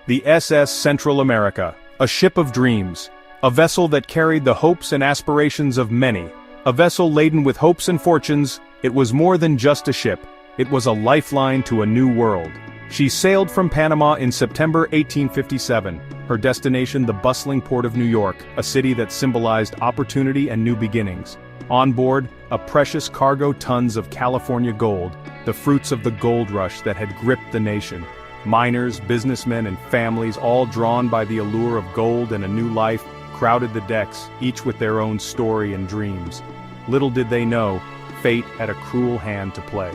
The SS Central America, a ship of dreams. A vessel that carried the hopes and aspirations of many. A vessel laden with hopes and fortunes. It was more than just a ship. It was a lifeline to a new world. She sailed from Panama in September 1857, her destination the bustling port of New York, a city that symbolized opportunity and new beginnings. On board, a precious cargo, tons of California gold, the fruits of the gold rush that had gripped the nation. Miners, businessmen, and families, all drawn by the allure of gold and a new life, crowded the decks, each with their own story and dreams. Little did they know, fate had a cruel hand to play.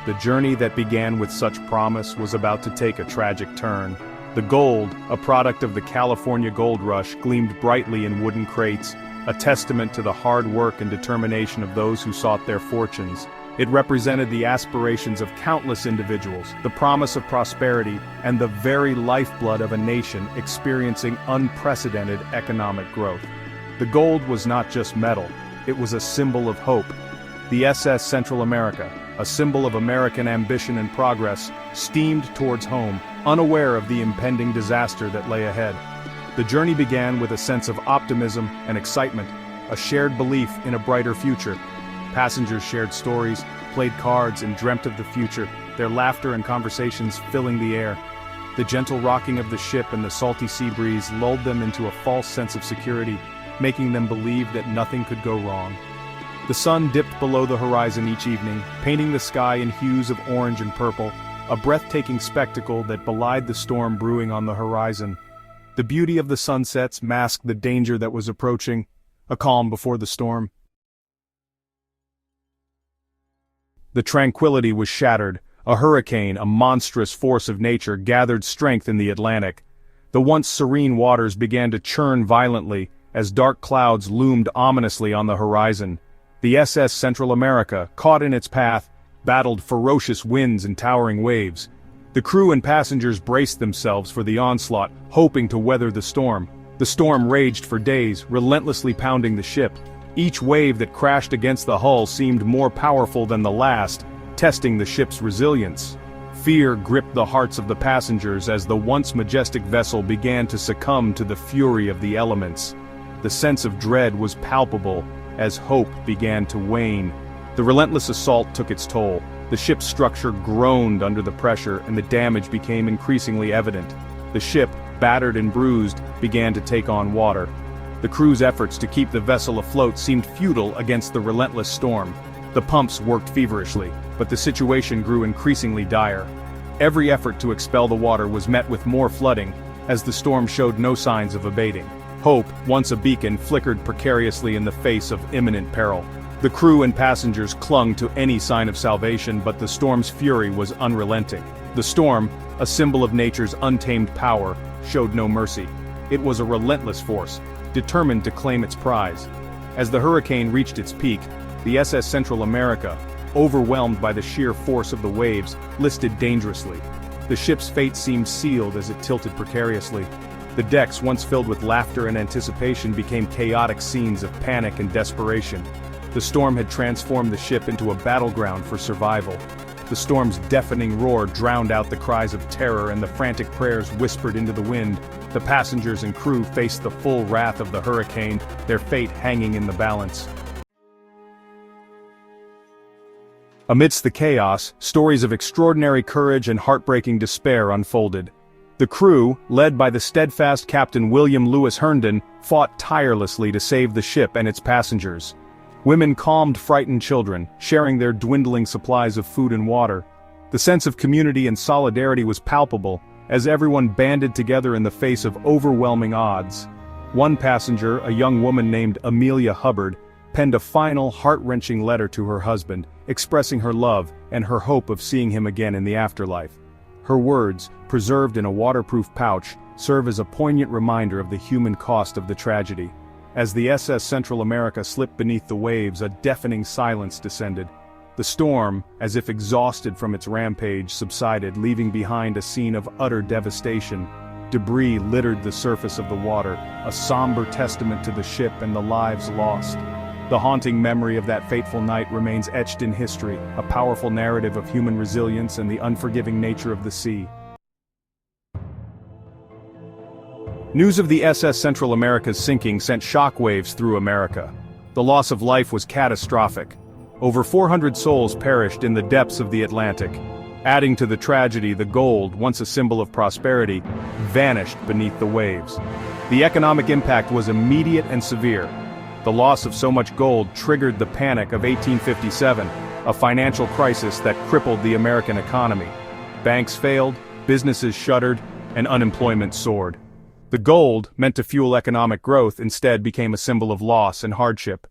The journey that began with such promise was about to take a tragic turn. The gold, a product of the California gold rush, gleamed brightly in wooden crates, a testament to the hard work and determination of those who sought their fortunes. It represented the aspirations of countless individuals, the promise of prosperity, and the very lifeblood of a nation experiencing unprecedented economic growth. The gold was not just metal, it was a symbol of hope. The SS Central America, a symbol of American ambition and progress, steamed towards home, unaware of the impending disaster that lay ahead. The journey began with a sense of optimism and excitement, a shared belief in a brighter future. Passengers shared stories, played cards, and dreamt of the future, their laughter and conversations filling the air. The gentle rocking of the ship and the salty sea breeze lulled them into a false sense of security, making them believe that nothing could go wrong. The sun dipped below the horizon each evening, painting the sky in hues of orange and purple, a breathtaking spectacle that belied the storm brewing on the horizon. The beauty of the sunsets masked the danger that was approaching, a calm before the storm. The tranquility was shattered. A hurricane, a monstrous force of nature, gathered strength in the Atlantic. The once serene waters began to churn violently, as dark clouds loomed ominously on the horizon. The SS Central America, caught in its path, battled ferocious winds and towering waves. The crew and passengers braced themselves for the onslaught, hoping to weather the storm. The storm raged for days, relentlessly pounding the ship. Each wave that crashed against the hull seemed more powerful than the last, testing the ship's resilience. Fear gripped the hearts of the passengers as the once majestic vessel began to succumb to the fury of the elements. The sense of dread was palpable as hope began to wane. The relentless assault took its toll. The ship's structure groaned under the pressure, and the damage became increasingly evident. The ship, battered and bruised, began to take on water. The crew's efforts to keep the vessel afloat seemed futile against the relentless storm. The pumps worked feverishly, but the situation grew increasingly dire. Every effort to expel the water was met with more flooding, as the storm showed no signs of abating. Hope, once a beacon, flickered precariously in the face of imminent peril. The crew and passengers clung to any sign of salvation, but the storm's fury was unrelenting. The storm, a symbol of nature's untamed power, showed no mercy. It was a relentless force, determined to claim its prize. As the hurricane reached its peak, the SS Central America, overwhelmed by the sheer force of the waves, listed dangerously. The ship's fate seemed sealed as it tilted precariously. The decks, once filled with laughter and anticipation, became chaotic scenes of panic and desperation. The storm had transformed the ship into a battleground for survival. The storm's deafening roar drowned out the cries of terror, and the frantic prayers whispered into the wind. The passengers and crew faced the full wrath of the hurricane, their fate hanging in the balance. Amidst the chaos, stories of extraordinary courage and heartbreaking despair unfolded. The crew, led by the steadfast Captain William Lewis Herndon, fought tirelessly to save the ship and its passengers. Women calmed frightened children, sharing their dwindling supplies of food and water. The sense of community and solidarity was palpable, as everyone banded together in the face of overwhelming odds. One passenger, a young woman named Amelia Hubbard, penned a final heart-wrenching letter to her husband, expressing her love and her hope of seeing him again in the afterlife. Her words, preserved in a waterproof pouch, serve as a poignant reminder of the human cost of the tragedy. As the SS Central America slipped beneath the waves, a deafening silence descended. The storm, as if exhausted from its rampage, subsided, leaving behind a scene of utter devastation. Debris littered the surface of the water, a somber testament to the ship and the lives lost. The haunting memory of that fateful night remains etched in history, a powerful narrative of human resilience and the unforgiving nature of the sea. News of the SS Central America's sinking sent shockwaves through America. The loss of life was catastrophic. Over 400 souls perished in the depths of the Atlantic. Adding to the tragedy, the gold, once a symbol of prosperity, vanished beneath the waves. The economic impact was immediate and severe. The loss of so much gold triggered the Panic of 1857, a financial crisis that crippled the American economy. Banks failed, businesses shuttered, and unemployment soared. The gold, meant to fuel economic growth, instead became a symbol of loss and hardship.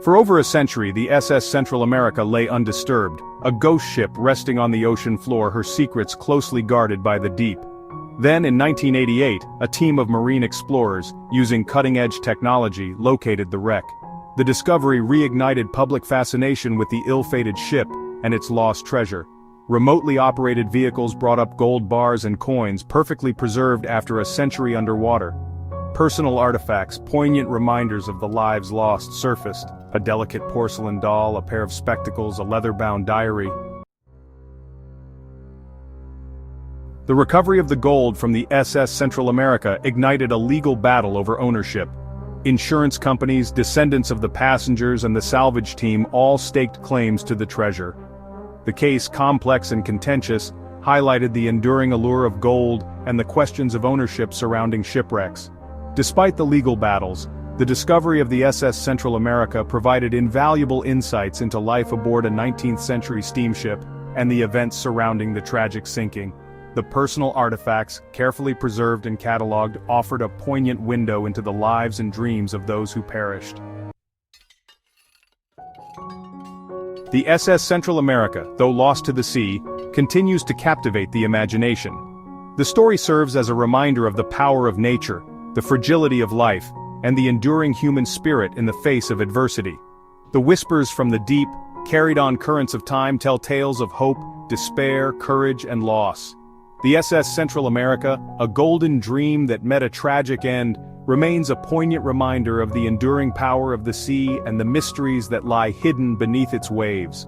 For over a century, the SS Central America lay undisturbed, a ghost ship resting on the ocean floor, her secrets closely guarded by the deep. Then, in 1988, a team of marine explorers, using cutting-edge technology, located the wreck. The discovery reignited public fascination with the ill-fated ship and its lost treasure. Remotely operated vehicles brought up gold bars and coins perfectly preserved after a century underwater. Personal artifacts, poignant reminders of the lives lost, surfaced. A delicate porcelain doll, a pair of spectacles, a leather-bound diary. The recovery of the gold from the SS Central America ignited a legal battle over ownership. Insurance companies, descendants of the passengers, and the salvage team all staked claims to the treasure. The case, complex and contentious, highlighted the enduring allure of gold and the questions of ownership surrounding shipwrecks. Despite the legal battles, the discovery of the SS Central America provided invaluable insights into life aboard a 19th-century steamship and the events surrounding the tragic sinking. The personal artifacts, carefully preserved and catalogued, offered a poignant window into the lives and dreams of those who perished. The SS Central America, though lost to the sea, continues to captivate the imagination. The story serves as a reminder of the power of nature, the fragility of life, and the enduring human spirit in the face of adversity. The whispers from the deep, carried on currents of time, tell tales of hope, despair, courage, and loss. The SS Central America, a golden dream that met a tragic end, remains a poignant reminder of the enduring power of the sea and the mysteries that lie hidden beneath its waves.